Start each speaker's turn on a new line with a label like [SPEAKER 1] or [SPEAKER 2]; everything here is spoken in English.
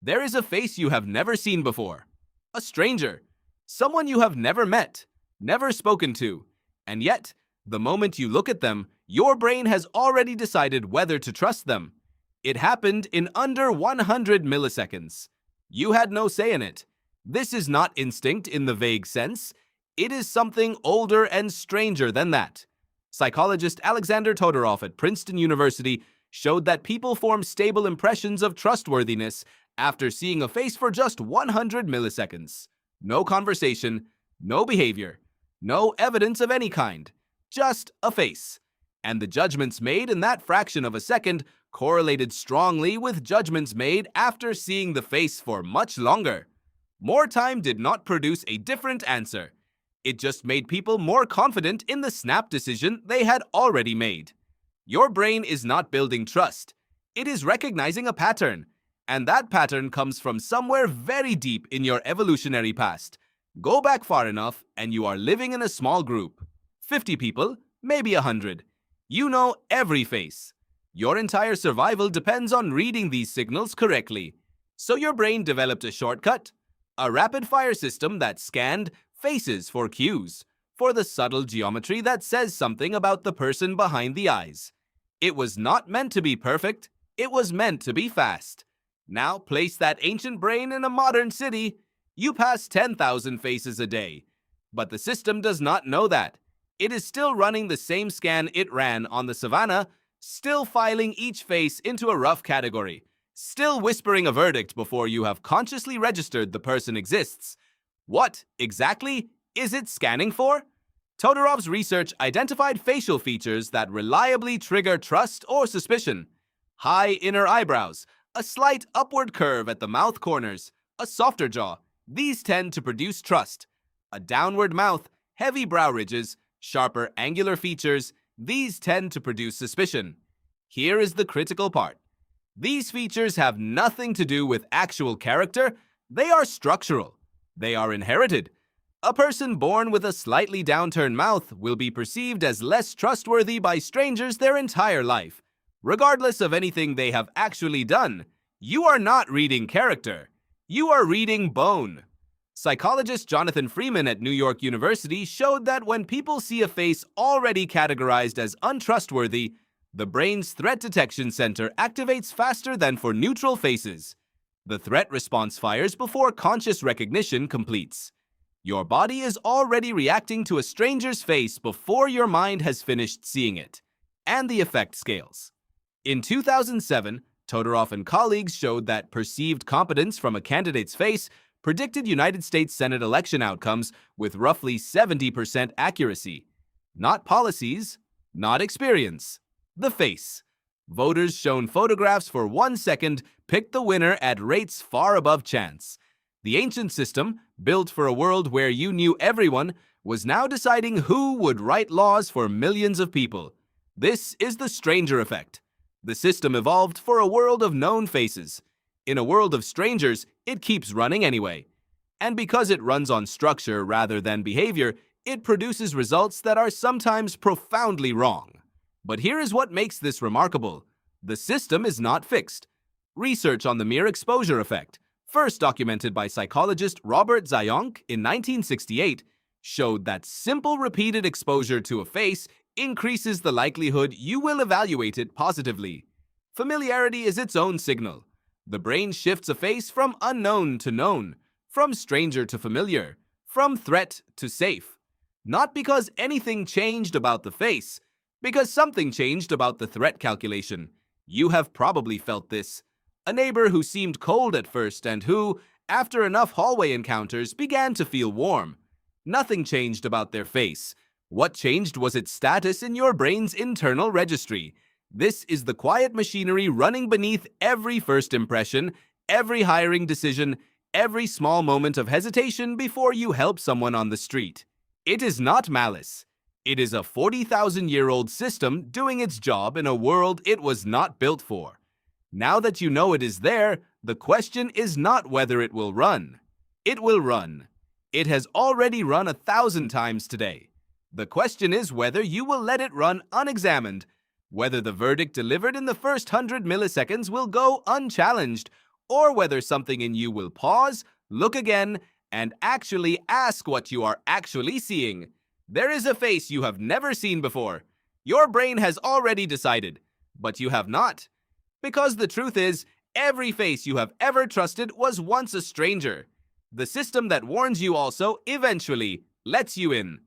[SPEAKER 1] There is a face you have never seen before. A stranger. Someone you have never met, never spoken to. And yet, the moment you look at them, your brain has already decided whether to trust them. It happened in under 100 milliseconds. You had no say in it. This is not instinct in the vague sense. It is something older and stranger than that. Psychologist Alexander Todorov at Princeton University showed that people form stable impressions of trustworthiness after seeing a face for just 100 milliseconds. No conversation, no behavior, no evidence of any kind, just a face. And the judgments made in that fraction of a second correlated strongly with judgments made after seeing the face for much longer. More time did not produce a different answer. It just made people more confident in the snap decision they had already made. Your brain is not building trust. It is recognizing a pattern. And that pattern comes from somewhere very deep in your evolutionary past. Go back far enough and you are living in a small group. 50 people, maybe 100. You know every face. Your entire survival depends on reading these signals correctly. So your brain developed a shortcut, a rapid-fire system that scanned faces for cues, for the subtle geometry that says something about the person behind the eyes. It was not meant to be perfect, it was meant to be fast. Now place that ancient brain in a modern city. You pass 10,000 faces a day. But the system does not know that. It is still running the same scan it ran on the savannah, still filing each face into a rough category, still whispering a verdict before you have consciously registered the person exists. What, exactly, is it scanning for? Todorov's research identified facial features that reliably trigger trust or suspicion. High inner eyebrows, a slight upward curve at the mouth corners, a softer jaw. These tend to produce trust. A downward mouth, heavy brow ridges, sharper angular features. These tend to produce suspicion. Here is the critical part. These features have nothing to do with actual character. They are structural. They are inherited. A person born with a slightly downturned mouth will be perceived as less trustworthy by strangers their entire life. Regardless of anything they have actually done, you are not reading character. You are reading bone. Psychologist Jonathan Freeman at New York University showed that when people see a face already categorized as untrustworthy, the brain's threat detection center activates faster than for neutral faces. The threat response fires before conscious recognition completes. Your body is already reacting to a stranger's face before your mind has finished seeing it. And the effect scales. In 2007, Todorov and colleagues showed that perceived competence from a candidate's face predicted United States Senate election outcomes with roughly 70% accuracy. Not policies, not experience. The face. Voters shown photographs for 1 second picked the winner at rates far above chance. The ancient system, built for a world where you knew everyone, was now deciding who would write laws for millions of people. This is the stranger effect. The system evolved for a world of known faces. In a world of strangers, it keeps running anyway. And because it runs on structure rather than behavior, it produces results that are sometimes profoundly wrong. But here is what makes this remarkable. The system is not fixed. Research on the mere exposure effect, first documented by psychologist Robert Zajonc in 1968, showed that simple repeated exposure to a face increases the likelihood you will evaluate it positively. Familiarity is its own signal. The brain shifts a face from unknown to known, from stranger to familiar, from threat to safe. Not because anything changed about the face, because something changed about the threat calculation. You have probably felt this. A neighbor who seemed cold at first and who, after enough hallway encounters, began to feel warm. Nothing changed about their face. What changed was its status in your brain's internal registry. This is the quiet machinery running beneath every first impression, every hiring decision, every small moment of hesitation before you help someone on the street. It is not malice. It is a 40,000-year-old system doing its job in a world it was not built for. Now that you know it is there, the question is not whether it will run. It will run. It has already run 1,000 times today. The question is whether you will let it run unexamined, whether the verdict delivered in the first 100 milliseconds will go unchallenged, or whether something in you will pause, look again, and actually ask what you are actually seeing. There is a face you have never seen before. Your brain has already decided, but you have not. Because the truth is, every face you have ever trusted was once a stranger. The system that warns you also eventually lets you in.